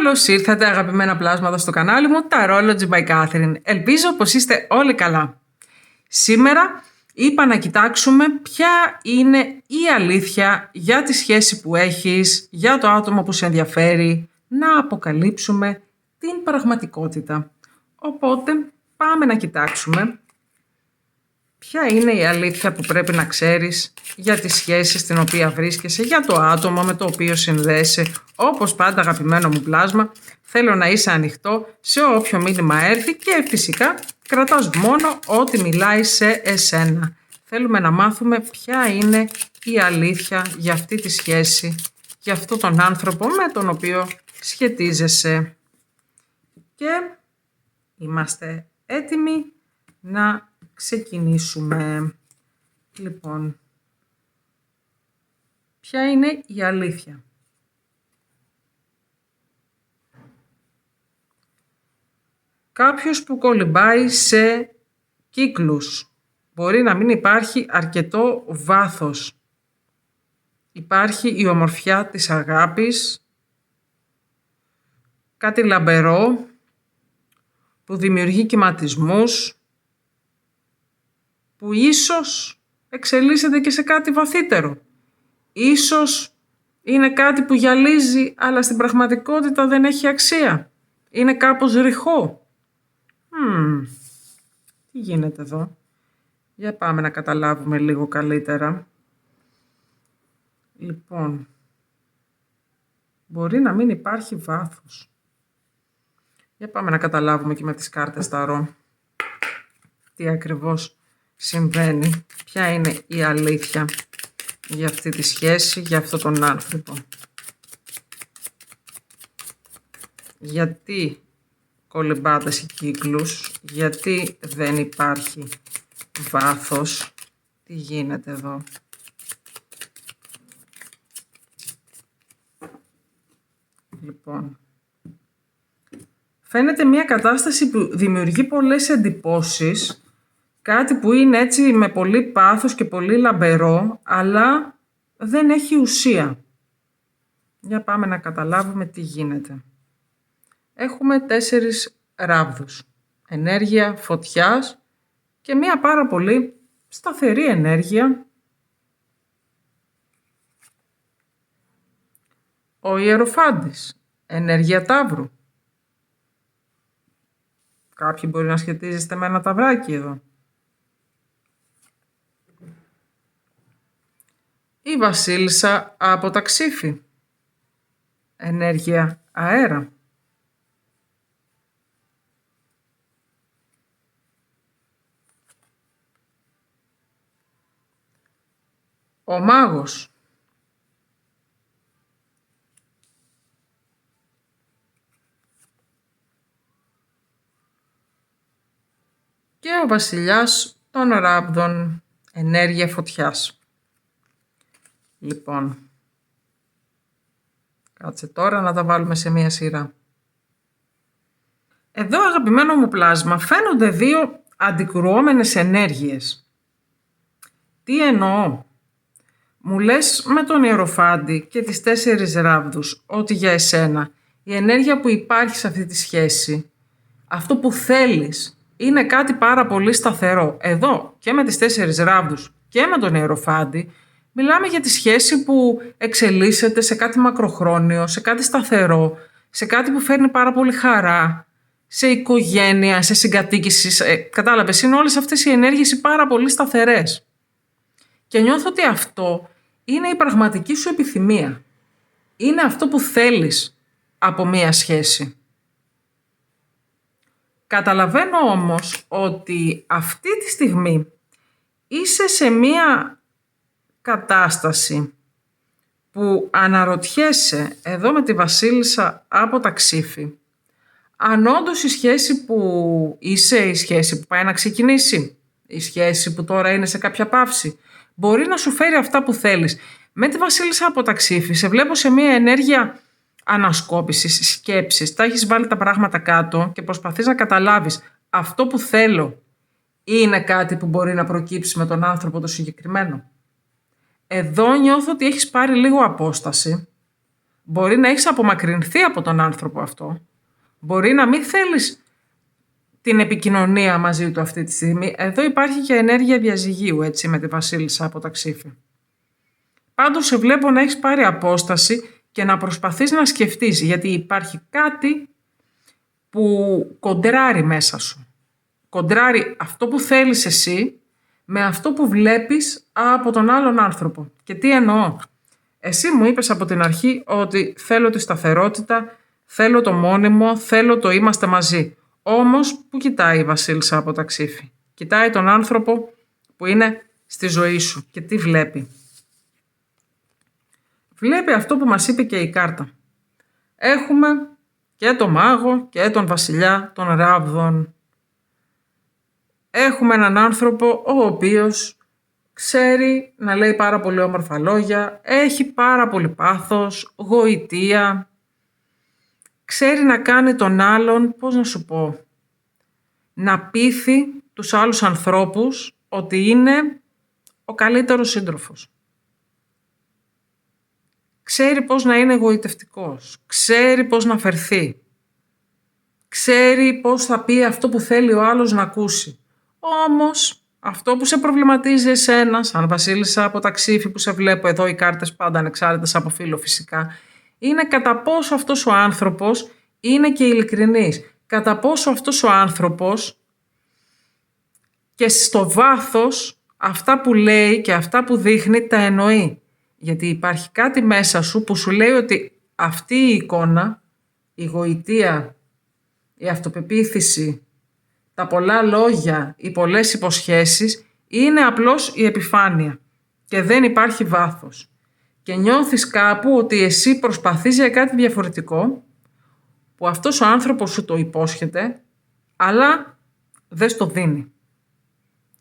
Καλώς ήρθατε αγαπημένα πλάσματα στο κανάλι μου Tarology by Catherine. Ελπίζω πως είστε όλοι καλά. Σήμερα είπα να κοιτάξουμε ποια είναι η αλήθεια για τη σχέση που έχεις, για το άτομο που σε ενδιαφέρει, να αποκαλύψουμε την πραγματικότητα. Οπότε πάμε να κοιτάξουμε ποια είναι η αλήθεια που πρέπει να ξέρεις για τη σχέση στην οποία βρίσκεσαι, για το άτομο με το οποίο συνδέεσαι. Όπως πάντα αγαπημένο μου πλάσμα, θέλω να είσαι ανοιχτό σε όποιο μήνυμα έρθει και φυσικά κρατάς μόνο ό,τι μιλάει σε εσένα. Θέλουμε να μάθουμε ποια είναι η αλήθεια για αυτή τη σχέση, για αυτόν τον άνθρωπο με τον οποίο σχετίζεσαι. Και είμαστε έτοιμοι να ξεκινήσουμε. Λοιπόν, ποια είναι η αλήθεια? Κάποιος που κολυμπάει σε κύκλους. Μπορεί να μην υπάρχει αρκετό βάθος. Υπάρχει η ομορφιά της αγάπης, κάτι λαμπερό που δημιουργεί κυματισμούς, που ίσως εξελίσσεται και σε κάτι βαθύτερο. Ίσως είναι κάτι που γυαλίζει, αλλά στην πραγματικότητα δεν έχει αξία. Είναι κάπως ρηχό. Τι γίνεται εδώ? Για πάμε να καταλάβουμε λίγο καλύτερα. Λοιπόν, μπορεί να μην υπάρχει βάθος. Για πάμε να καταλάβουμε και με τις κάρτες Ταρό τι ακριβώς συμβαίνει, ποια είναι η αλήθεια για αυτή τη σχέση, για αυτόν τον άνθρωπο. Γιατί κολυμπάτε σε κύκλους, γιατί δεν υπάρχει βάθος, τι γίνεται εδώ? Λοιπόν, φαίνεται μια κατάσταση που δημιουργεί πολλές εντυπώσεις, κάτι που είναι έτσι με πολύ πάθος και πολύ λαμπερό, αλλά δεν έχει ουσία. Για πάμε να καταλάβουμε τι γίνεται. Έχουμε 4 ράβδους. Ενέργεια φωτιάς και μια πάρα πολύ σταθερή ενέργεια. Ο Ιεροφάντης, ενέργεια Ταύρου. Κάποιοι μπορεί να σχετίζεστε με ένα ταυράκι εδώ. Η Βασίλισσα από τα Ξύφη, ενέργεια αέρα. Ο Μάγος. Και ο Βασιλιάς των Ράβδων, ενέργεια φωτιάς. Λοιπόν, κάτσε τώρα να τα βάλουμε σε μία σειρά. Εδώ αγαπημένο μου πλάσμα φαίνονται 2 αντικρουόμενες ενέργειες. Τι εννοώ? Μου λες με τον Ιεροφάντη και τις 4 ράβδους ότι για εσένα η ενέργεια που υπάρχει σε αυτή τη σχέση, αυτό που θέλεις, είναι κάτι πάρα πολύ σταθερό. Εδώ και με τις 4 ράβδους και με τον Ιεροφάντη μιλάμε για τη σχέση που εξελίσσεται σε κάτι μακροχρόνιο, σε κάτι σταθερό, σε κάτι που φέρνει πάρα πολύ χαρά, σε οικογένεια, σε συγκατοίκηση. Κατάλαβες, είναι όλες αυτές οι ενέργειες οι πάρα πολύ σταθερές. Και νιώθω ότι αυτό είναι η πραγματική σου επιθυμία. Είναι αυτό που θέλεις από μία σχέση. Καταλαβαίνω όμως ότι αυτή τη στιγμή είσαι σε μία κατάσταση που αναρωτιέσαι εδώ με τη Βασίλισσα από τα Ξύφη αν όντως η σχέση που είσαι, η σχέση που πάει να ξεκινήσει, η σχέση που τώρα είναι σε κάποια παύση, μπορεί να σου φέρει αυτά που θέλεις. Με τη Βασίλισσα από τα Ξύφη σε βλέπω σε μία ενέργεια ανασκόπησης, σκέψης. Τα έχεις βάλει τα πράγματα κάτω και προσπαθείς να καταλάβεις αυτό που θέλω είναι κάτι που μπορεί να προκύψει με τον άνθρωπο το συγκεκριμένο. Εδώ νιώθω ότι έχεις πάρει λίγο απόσταση. Μπορεί να έχεις απομακρυνθεί από τον άνθρωπο αυτό. Μπορεί να μην θέλεις την επικοινωνία μαζί του αυτή τη στιγμή. Εδώ υπάρχει και ενέργεια διαζυγίου, έτσι, με τη Βασίλισσα από τα Ξύφη. Πάντως σε βλέπω να έχεις πάρει απόσταση και να προσπαθείς να σκεφτείς, γιατί υπάρχει κάτι που κοντράρει μέσα σου. Κοντράρει αυτό που θέλεις εσύ με αυτό που βλέπεις από τον άλλον άνθρωπο. Και τι εννοώ? Εσύ μου είπες από την αρχή ότι θέλω τη σταθερότητα, θέλω το μόνιμο, θέλω το είμαστε μαζί. Όμως, πού κοιτάει η Βασίλισσα από τα Ξύφη? Κοιτάει τον άνθρωπο που είναι στη ζωή σου. Και τι βλέπει? Βλέπει αυτό που μας είπε και η κάρτα. Έχουμε και τον μάγο και τον βασιλιά των ράβδων. Έχουμε έναν άνθρωπο ο οποίος ξέρει να λέει πάρα πολύ όμορφα λόγια, έχει πάρα πολύ πάθος, γοητεία, ξέρει να κάνει τον άλλον, πώς να σου πω, να πείθει τους άλλους ανθρώπους ότι είναι ο καλύτερος σύντροφος. Ξέρει πώς να είναι εγωιτευτικός, ξέρει πώς να φερθεί, ξέρει πώς θα πει αυτό που θέλει ο άλλος να ακούσει. Όμως, αυτό που σε προβληματίζει εσένα, σαν Βασίλισσα από τα Ξύφη που σε βλέπω εδώ, οι κάρτες πάντα ανεξάρτητες από φύλο φυσικά, είναι κατά πόσο αυτός ο άνθρωπος είναι και ειλικρινής. Κατά πόσο αυτός ο άνθρωπος και στο βάθος αυτά που λέει και αυτά που δείχνει τα εννοεί. Γιατί υπάρχει κάτι μέσα σου που σου λέει ότι αυτή η εικόνα, η γοητεία, η αυτοπεποίθηση, τα πολλά λόγια, οι πολλές υποσχέσεις είναι απλώς η επιφάνεια και δεν υπάρχει βάθος. Και νιώθεις κάπου ότι εσύ προσπαθείς για κάτι διαφορετικό που αυτός ο άνθρωπος σου το υπόσχεται, αλλά δεν στο δίνει.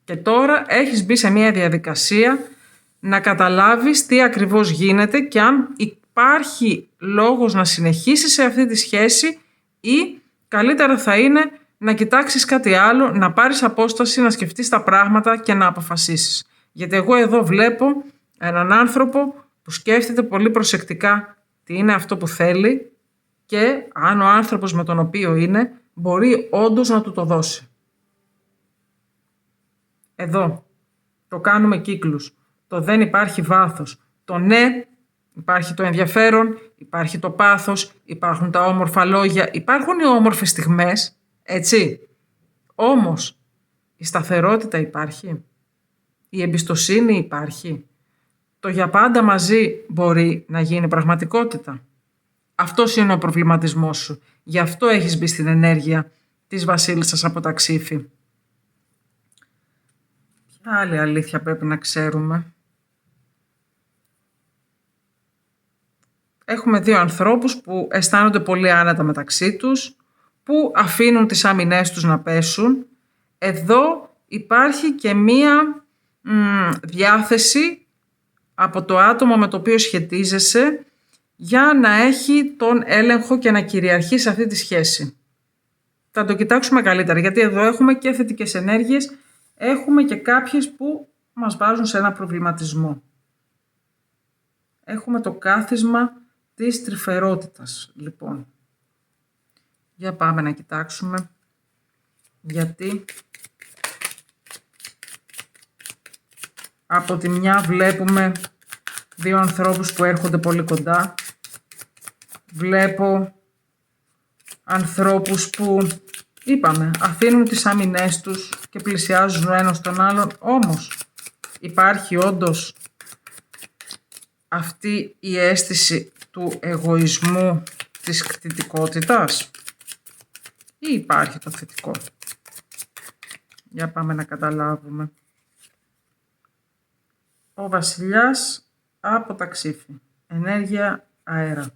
Και τώρα έχεις μπει σε μια διαδικασία να καταλάβεις τι ακριβώς γίνεται και αν υπάρχει λόγος να συνεχίσεις σε αυτή τη σχέση ή καλύτερα θα είναι να κοιτάξεις κάτι άλλο, να πάρεις απόσταση, να σκεφτείς τα πράγματα και να αποφασίσεις. Γιατί εγώ εδώ βλέπω έναν άνθρωπο που σκέφτεται πολύ προσεκτικά τι είναι αυτό που θέλει και αν ο άνθρωπος με τον οποίο είναι μπορεί όντως να του το δώσει. Εδώ το κάνουμε κύκλους. Το δεν υπάρχει βάθος. Το ναι, υπάρχει το ενδιαφέρον, υπάρχει το πάθος, υπάρχουν τα όμορφα λόγια, υπάρχουν οι όμορφες στιγμές, έτσι. Όμως, η σταθερότητα υπάρχει, η εμπιστοσύνη υπάρχει, το για πάντα μαζί μπορεί να γίνει πραγματικότητα. Αυτός είναι ο προβληματισμός σου. Γι' αυτό έχεις μπει στην ενέργεια της Βασίλισσας από τα Ξύφη. Ποια άλλη αλήθεια πρέπει να ξέρουμε? Έχουμε δύο ανθρώπους που αισθάνονται πολύ άνετα μεταξύ τους, που αφήνουν τις άμυνές τους να πέσουν. Εδώ υπάρχει και μία διάθεση από το άτομο με το οποίο σχετίζεσαι για να έχει τον έλεγχο και να κυριαρχεί σε αυτή τη σχέση. Θα το κοιτάξουμε καλύτερα, γιατί εδώ έχουμε και θετικές ενέργειες, έχουμε και κάποιες που μας βάζουν σε ένα προβληματισμό. Έχουμε το κάθισμα της τρυφερότητας, λοιπόν. Για πάμε να κοιτάξουμε, γιατί από τη μια βλέπουμε δύο ανθρώπους που έρχονται πολύ κοντά. Βλέπω ανθρώπους που, είπαμε, αφήνουν τις άμυνές τους και πλησιάζουν ο ένας τον άλλον, όμως υπάρχει όντως αυτή η αίσθηση του εγωισμού, της κτητικότητας, ή υπάρχει το θετικό? Για πάμε να καταλάβουμε. Ο βασιλιάς από τα Ξύφη, ενέργεια αέρα.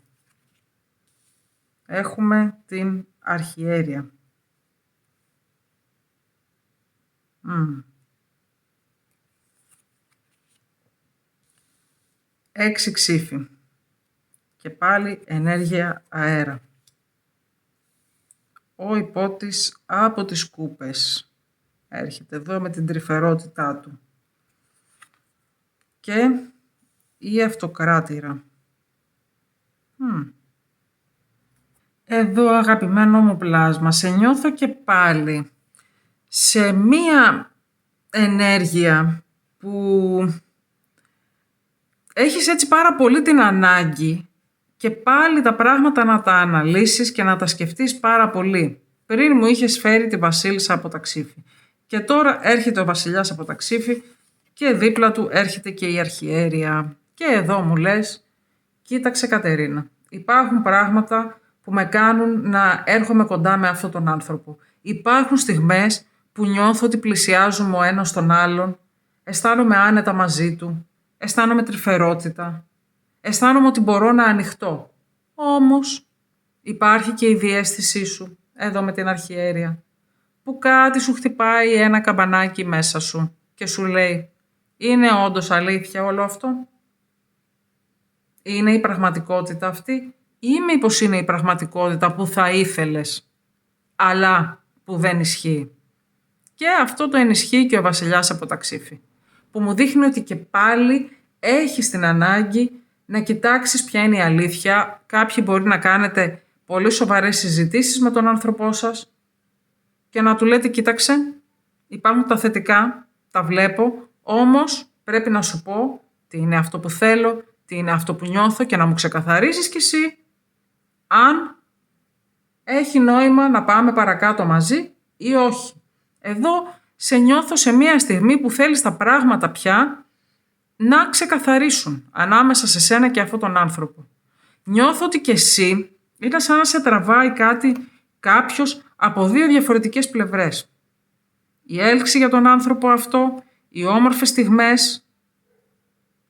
Έχουμε την αρχιέρεια. 6 Ξύφη. Και πάλι ενέργεια αέρα. Ο υπότης από τις κούπες. Έρχεται εδώ με την τρυφερότητά του. Και η αυτοκράτηρα. Εδώ, αγαπημένο μου πλάσμα, σε νιώθω και πάλι σε μία ενέργεια που έχεις έτσι πάρα πολύ την ανάγκη και πάλι τα πράγματα να τα αναλύσεις και να τα σκεφτείς πάρα πολύ. Πριν μου είχες φέρει τη βασίλισσα από τα Ξύφη και τώρα έρχεται ο βασιλιάς από τα Ξύφη και δίπλα του έρχεται και η αρχιέρεια. Και εδώ μου λες, κοίταξε Κατερίνα, υπάρχουν πράγματα που με κάνουν να έρχομαι κοντά με αυτόν τον άνθρωπο. Υπάρχουν στιγμές που νιώθω ότι πλησιάζουμε ο ένας τον άλλον, αισθάνομαι άνετα μαζί του, αισθάνομαι τρυφερότητα, αισθάνομαι ότι μπορώ να ανοιχτώ. Όμως υπάρχει και η διαίσθησή σου, εδώ με την αρχιέρεια, που κάτι σου χτυπάει ένα καμπανάκι μέσα σου και σου λέει, είναι όντως αλήθεια όλο αυτό? Είναι η πραγματικότητα αυτή ή μήπως είναι η πραγματικότητα που θα ήθελες, αλλά που δεν ισχύει? Και αυτό το ενισχύει και ο βασιλιάς από τα Ξύφη, που μου δείχνει ότι και πάλι έχεις την ανάγκη να κοιτάξεις ποια είναι η αλήθεια. Κάποιοι μπορεί να κάνετε πολύ σοβαρές συζητήσεις με τον άνθρωπό σας και να του λέτε, κοίταξε, υπάρχουν τα θετικά, τα βλέπω, όμως πρέπει να σου πω τι είναι αυτό που θέλω, τι είναι αυτό που νιώθω και να μου ξεκαθαρίσεις κι εσύ αν έχει νόημα να πάμε παρακάτω μαζί ή όχι. Εδώ σε νιώθω σε μία στιγμή που θέλεις τα πράγματα πια να ξεκαθαρίσουν ανάμεσα σε σένα και αυτόν τον άνθρωπο. Νιώθω ότι κι εσύ είναι σαν να σε τραβάει κάποιος από δύο διαφορετικές πλευρές. Η έλξη για τον άνθρωπο αυτό, οι όμορφες στιγμές,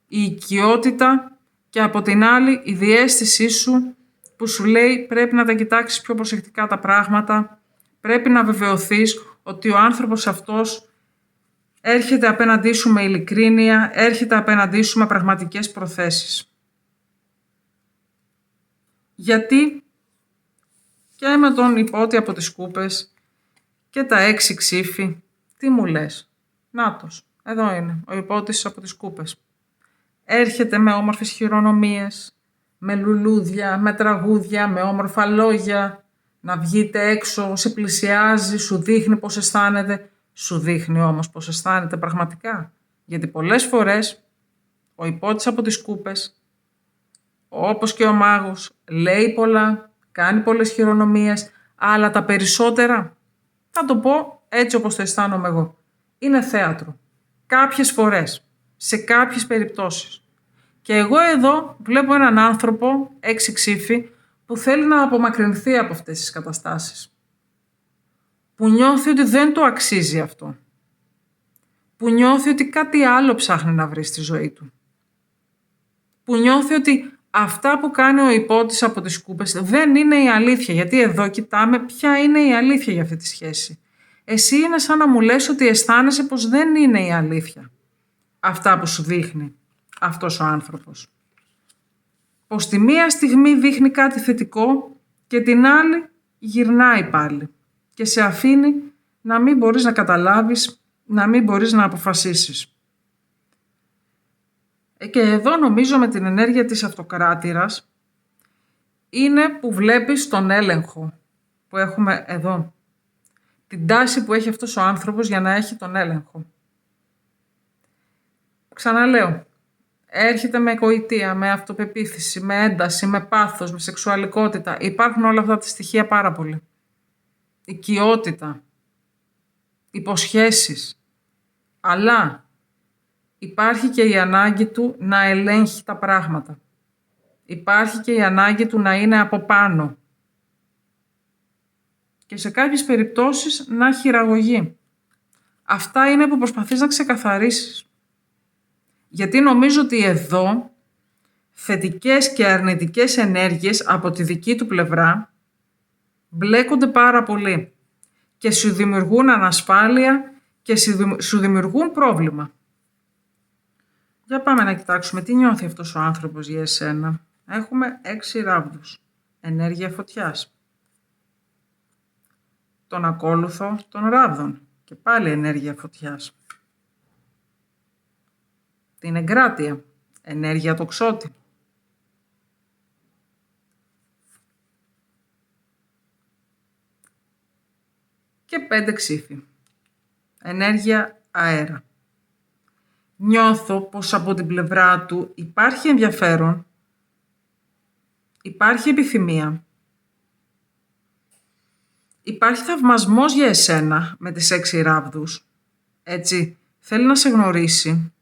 η οικειότητα και από την άλλη η διαίσθησή σου που σου λέει πρέπει να τα κοιτάξεις πιο προσεκτικά τα πράγματα, πρέπει να βεβαιωθείς ότι ο άνθρωπος αυτός έρχεται απέναντί σου με ειλικρίνεια, έρχεται απέναντί σου με πραγματικές προθέσεις. Γιατί και με τον υπότι από τις Κούπες και τα 6 Ξύφη, τι μου λες? Νάτος, εδώ είναι ο υπότης από τις Κούπες. Έρχεται με όμορφες χειρονομίες, με λουλούδια, με τραγούδια, με όμορφα λόγια, να βγείτε έξω, σε πλησιάζει, σου δείχνει πώς αισθάνεται. Σου δείχνει όμως πώς αισθάνεται πραγματικά. Γιατί πολλές φορές ο υπότης από τις Κούπες, όπως και ο μάγος, λέει πολλά, κάνει πολλές χειρονομίες, αλλά τα περισσότερα, θα το πω έτσι όπως το αισθάνομαι εγώ, είναι θέατρο. Κάποιες φορές, σε κάποιες περιπτώσεις. Και εγώ εδώ βλέπω έναν άνθρωπο, 6 Ξύφη, που θέλει να απομακρυνθεί από αυτές τις καταστάσεις. Που νιώθει ότι δεν το αξίζει αυτό. Που νιώθει ότι κάτι άλλο ψάχνει να βρει στη ζωή του. Που νιώθει ότι αυτά που κάνει ο υπότης από τις Κούπες δεν είναι η αλήθεια. Γιατί εδώ κοιτάμε ποια είναι η αλήθεια για αυτή τη σχέση. Εσύ είναι σαν να μου λες ότι αισθάνεσαι πως δεν είναι η αλήθεια. Αυτά που σου δείχνει αυτός ο άνθρωπος. Πως τη μία στιγμή δείχνει κάτι θετικό και την άλλη γυρνάει πάλι και σε αφήνει να μην μπορείς να καταλάβεις, να μην μπορείς να αποφασίσεις. Και εδώ νομίζω με την ενέργεια της αυτοκράτηρας είναι που βλέπεις τον έλεγχο που έχουμε εδώ. Την τάση που έχει αυτός ο άνθρωπος για να έχει τον έλεγχο. Ξαναλέω, έρχεται με γοητεία, με αυτοπεποίθηση, με ένταση, με πάθος, με σεξουαλικότητα. Υπάρχουν όλα αυτά τα στοιχεία πάρα πολύ. Οικειότητα, υποσχέσεις. Αλλά υπάρχει και η ανάγκη του να ελέγχει τα πράγματα. Υπάρχει και η ανάγκη του να είναι από πάνω. Και σε κάποιες περιπτώσεις να χειραγωγεί. Αυτά είναι που προσπαθείς να ξεκαθαρίσεις. Γιατί νομίζω ότι εδώ θετικές και αρνητικές ενέργειες από τη δική του πλευρά μπλέκονται πάρα πολύ και σου δημιουργούν ανασφάλεια και σου δημιουργούν πρόβλημα. Για πάμε να κοιτάξουμε τι νιώθει αυτός ο άνθρωπος για εσένα. Έχουμε 6 ράβδους. Ενέργεια φωτιάς. Τον ακόλουθο των ράβδων. Και πάλι ενέργεια φωτιάς. Την εγκράτεια. Ενέργεια τοξότη. και 5 ξύφοι. Ενέργεια αέρα. Νιώθω πως από την πλευρά του υπάρχει ενδιαφέρον, υπάρχει επιθυμία, υπάρχει θαυμασμός για εσένα με τις 6 ράβδους. Έτσι, θέλει να σε γνωρίσει.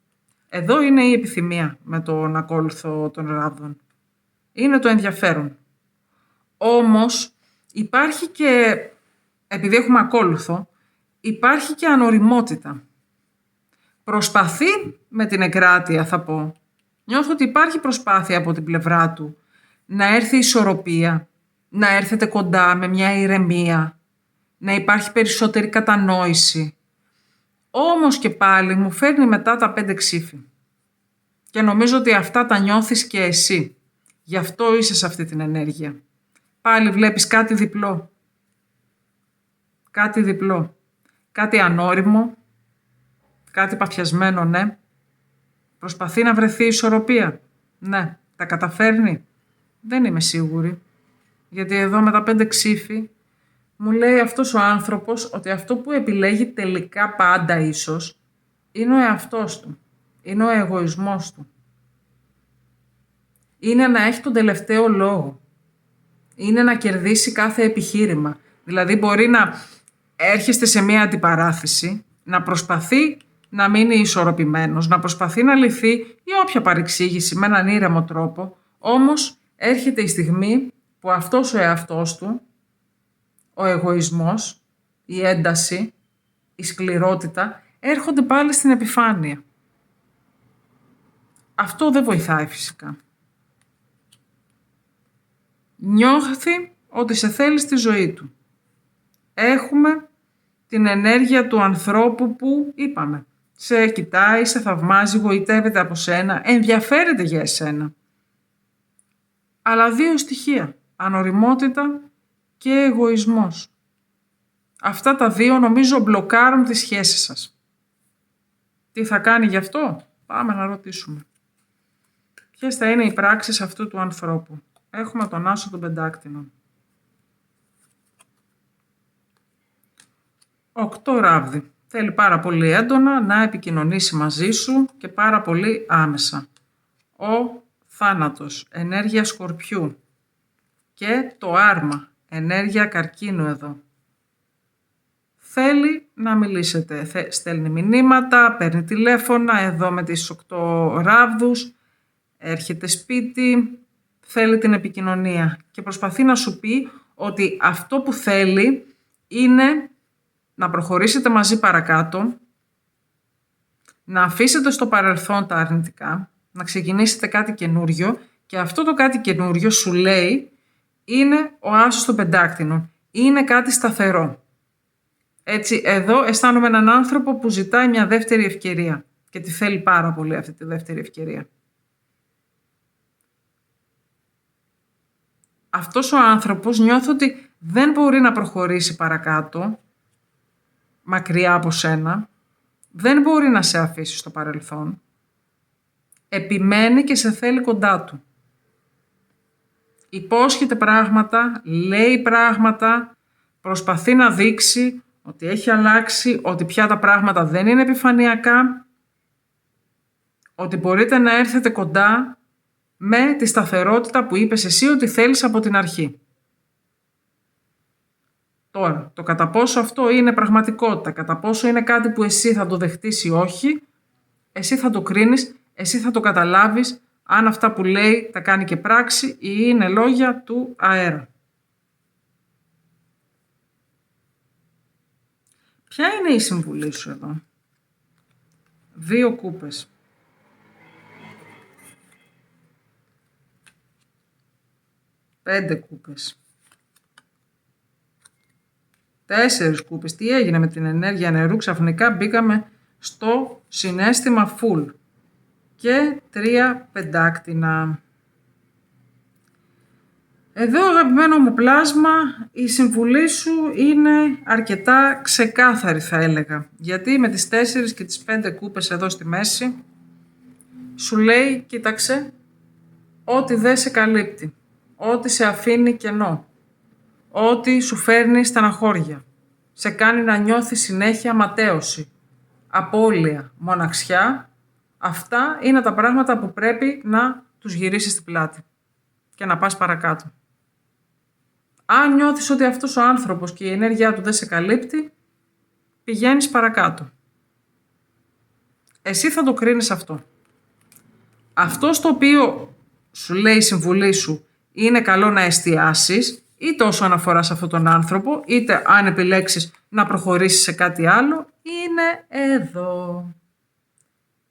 Εδώ είναι η επιθυμία με τον ακόλουθο των ράβδων. Είναι το ενδιαφέρον. Όμως υπάρχει και, επειδή έχουμε ακόλουθο, υπάρχει και ανοριμότητα. Προσπαθεί με την εγκράτεια, θα πω. Νιώθω ότι υπάρχει προσπάθεια από την πλευρά του να έρθει ισορροπία, να έρθετε κοντά με μια ηρεμία, να υπάρχει περισσότερη κατανόηση. Όμως και πάλι μου φέρνει μετά τα 5 ξύφη. Και νομίζω ότι αυτά τα νιώθεις και εσύ. Γι' αυτό είσαι σε αυτή την ενέργεια. Πάλι βλέπεις κάτι διπλό. Κάτι διπλό. Κάτι ανώριμο. Κάτι παθιασμένο, ναι. Προσπαθεί να βρεθεί ισορροπία. Ναι. Τα καταφέρνει. Δεν είμαι σίγουρη. Γιατί εδώ με τα 5 ξύφη μου λέει αυτός ο άνθρωπος ότι αυτό που επιλέγει τελικά πάντα ίσως είναι ο εαυτός του. Είναι ο εγωισμός του. Είναι να έχει τον τελευταίο λόγο. Είναι να κερδίσει κάθε επιχείρημα. Δηλαδή μπορεί να έρχεστε σε μία αντιπαράθεση, να προσπαθεί να μείνει ισορροπημένος, να προσπαθεί να λυθεί ή όποια παρεξήγηση με έναν ήρεμο τρόπο, όμως έρχεται η στιγμή που αυτός ο εαυτός του, ο εγωισμός, η ένταση, η σκληρότητα έρχονται πάλι στην επιφάνεια. Αυτό δεν βοηθάει φυσικά. Νιώθει ότι σε θέλει στη ζωή του. Έχουμε την ενέργεια του ανθρώπου που είπαμε. Σε κοιτάει, σε θαυμάζει, γοητεύεται από σένα, ενδιαφέρεται για εσένα. Αλλά 2 στοιχεία. Ανοριμότητα και εγωισμός. Αυτά τα 2 νομίζω μπλοκάρουν τη σχέση σας. Τι θα κάνει γι' αυτό? Πάμε να ρωτήσουμε. Ποιες θα είναι οι πράξεις αυτού του ανθρώπου? Έχουμε τον άσο των πεντάκτηνων. 8 ράβδι. Θέλει πάρα πολύ έντονα να επικοινωνήσει μαζί σου και πάρα πολύ άμεσα. Ο θάνατος, ενέργεια σκορπιού. Και το άρμα, ενέργεια καρκίνου εδώ. Θέλει να μιλήσετε. Στέλνει μηνύματα, παίρνει τηλέφωνα, εδώ με τις 8 ράβδους. Έρχεται σπίτι, θέλει την επικοινωνία. Και προσπαθεί να σου πει ότι αυτό που θέλει είναι να προχωρήσετε μαζί παρακάτω, να αφήσετε στο παρελθόν τα αρνητικά, να ξεκινήσετε κάτι καινούριο και αυτό το κάτι καινούριο σου λέει είναι ο άσος των πεντάκτηνων. Είναι κάτι σταθερό. Έτσι, εδώ αισθάνομαι έναν άνθρωπο που ζητάει μια δεύτερη ευκαιρία και τη θέλει πάρα πολύ αυτή τη δεύτερη ευκαιρία. Αυτός ο άνθρωπος νιώθω ότι δεν μπορεί να προχωρήσει παρακάτω, μακριά από σένα, δεν μπορεί να σε αφήσει στο παρελθόν, επιμένει και σε θέλει κοντά του. Υπόσχεται πράγματα, λέει πράγματα, προσπαθεί να δείξει ότι έχει αλλάξει, ότι πια τα πράγματα δεν είναι επιφανειακά, ότι μπορείτε να έρθετε κοντά με τη σταθερότητα που είπες εσύ ότι θέλεις από την αρχή. Τώρα, το κατά πόσο αυτό είναι πραγματικότητα, κατά πόσο είναι κάτι που εσύ θα το δεχτείς ή όχι, εσύ θα το κρίνεις, εσύ θα το καταλάβεις αν αυτά που λέει τα κάνει και πράξη ή είναι λόγια του αέρα. Ποια είναι η συμβουλή σου εδώ? 2 κούπες. 5 κούπες. 4 κούπες. Τι έγινε με την ενέργεια νερού? Ξαφνικά μπήκαμε στο συναίσθημα full. Και 3 πεντάκτηνα. Εδώ, αγαπημένο μου πλάσμα, η συμβουλή σου είναι αρκετά ξεκάθαρη, θα έλεγα. Γιατί με τις 4 και τις 5 κούπες εδώ στη μέση σου λέει, κοίταξε, ό,τι δεν σε καλύπτει, ό,τι σε αφήνει κενό, ό,τι σου φέρνει στεναχώρια, σε κάνει να νιώθεις συνέχεια ματέωση, απώλεια, μοναξιά. Αυτά είναι τα πράγματα που πρέπει να τους γυρίσεις στην πλάτη και να πας παρακάτω. Αν νιώθεις ότι αυτός ο άνθρωπος και η ενέργειά του δεν σε καλύπτει, πηγαίνεις παρακάτω. Εσύ θα το κρίνεις αυτό. Αυτό στο οποίο σου λέει η συμβουλή σου είναι καλό να εστιάσεις, είτε όσον αφορά σε αυτόν τον άνθρωπο, είτε αν επιλέξεις να προχωρήσεις σε κάτι άλλο, είναι εδώ.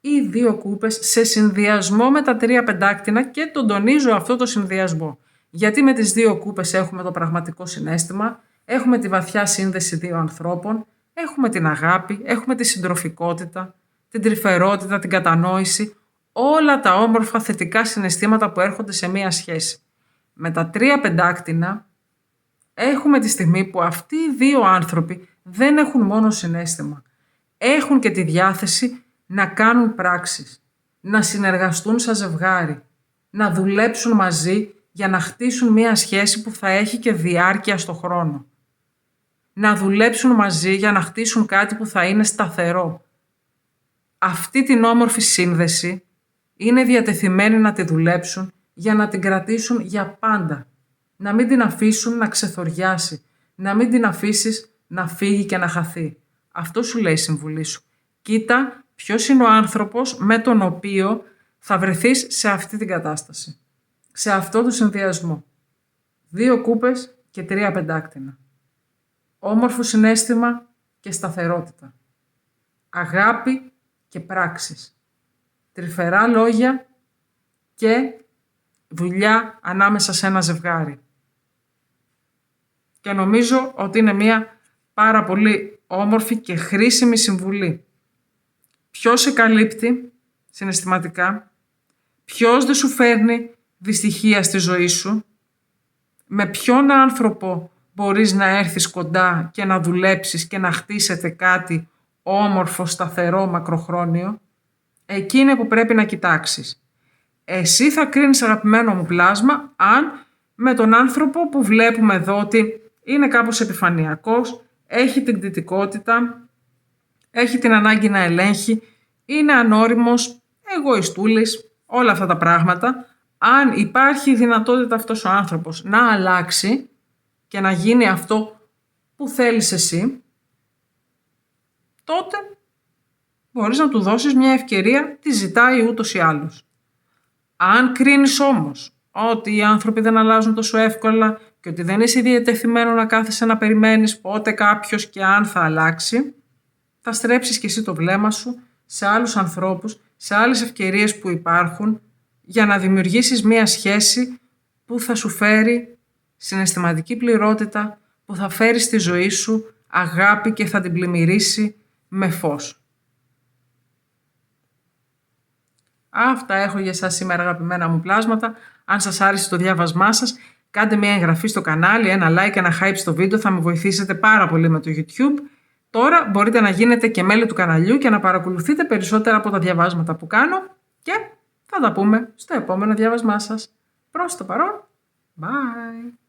Οι 2 κούπες σε συνδυασμό με τα 3 πεντάκτηνα, και τον τονίζω αυτό το συνδυασμό. Γιατί με τις 2 κούπες έχουμε το πραγματικό συναίσθημα, έχουμε τη βαθιά σύνδεση 2 ανθρώπων, έχουμε την αγάπη, έχουμε τη συντροφικότητα, την τρυφερότητα, την κατανόηση, όλα τα όμορφα θετικά συναισθήματα που έρχονται σε μία σχέση. Με τα 3 πεντάκτηνα έχουμε τη στιγμή που αυτοί οι 2 άνθρωποι δεν έχουν μόνο συναίσθημα. Έχουν και τη διάθεση να κάνουν πράξεις, να συνεργαστούν σαν ζευγάρι, να δουλέψουν μαζί για να χτίσουν μία σχέση που θα έχει και διάρκεια στο χρόνο. Να δουλέψουν μαζί για να χτίσουν κάτι που θα είναι σταθερό. Αυτή την όμορφη σύνδεση είναι διατεθειμένοι να τη δουλέψουν για να την κρατήσουν για πάντα. Να μην την αφήσουν να ξεθοριάσει, να μην την αφήσεις να φύγει και να χαθεί. Αυτό σου λέει η συμβουλή σου. Κοίτα ποιος είναι ο άνθρωπος με τον οποίο θα βρεθείς σε αυτή την κατάσταση. Σε αυτό το συνδυασμό. 2 κούπες και 3 πεντάκτηνα. Όμορφο συναίσθημα και σταθερότητα. Αγάπη και πράξεις. Τρυφερά λόγια και δουλειά ανάμεσα σε ένα ζευγάρι. Και νομίζω ότι είναι μια πάρα πολύ όμορφη και χρήσιμη συμβουλή. Ποιος σε καλύπτει συναισθηματικά, ποιος δεν σου φέρνει δυστυχία στη ζωή σου, με ποιον άνθρωπο μπορείς να έρθεις κοντά και να δουλέψεις και να χτίσετε κάτι όμορφο, σταθερό, μακροχρόνιο. Εκεί είναι που πρέπει να κοιτάξεις. Εσύ θα κρίνεις, αγαπημένο μου πλάσμα, αν με τον άνθρωπο που βλέπουμε εδώ ότι είναι κάπως επιφανειακός, έχει την κτητικότητα, έχει την ανάγκη να ελέγχει, είναι ανώριμος, εγωιστούλης, όλα αυτά τα πράγματα. Αν υπάρχει δυνατότητα αυτός ο άνθρωπος να αλλάξει και να γίνει αυτό που θέλεις εσύ, τότε μπορείς να του δώσεις μια ευκαιρία, τη ζητάει ούτως ή άλλως. Αν κρίνεις όμως ότι οι άνθρωποι δεν αλλάζουν τόσο εύκολα και ότι δεν είσαι διατεθειμένο να κάθεσαι να περιμένεις πότε κάποιος και αν θα αλλάξει, θα στρέψεις και εσύ το βλέμμα σου σε άλλους ανθρώπους, σε άλλες ευκαιρίες που υπάρχουν, για να δημιουργήσεις μία σχέση που θα σου φέρει συναισθηματική πληρότητα, που θα φέρει στη ζωή σου αγάπη και θα την πλημμυρίσει με φως. Αυτά έχω για εσάς σήμερα, αγαπημένα μου πλάσματα. Αν σας άρεσε το διάβασμά σας, κάντε μια εγγραφή στο κανάλι, ένα like, ένα hype στο βίντεο, θα με βοηθήσετε πάρα πολύ με το YouTube. Τώρα μπορείτε να γίνετε και μέλη του καναλιού και να παρακολουθείτε περισσότερα από τα διαβάσματα που κάνω και θα τα πούμε στο επόμενο διάβασμά σας. Προς το παρόν, bye!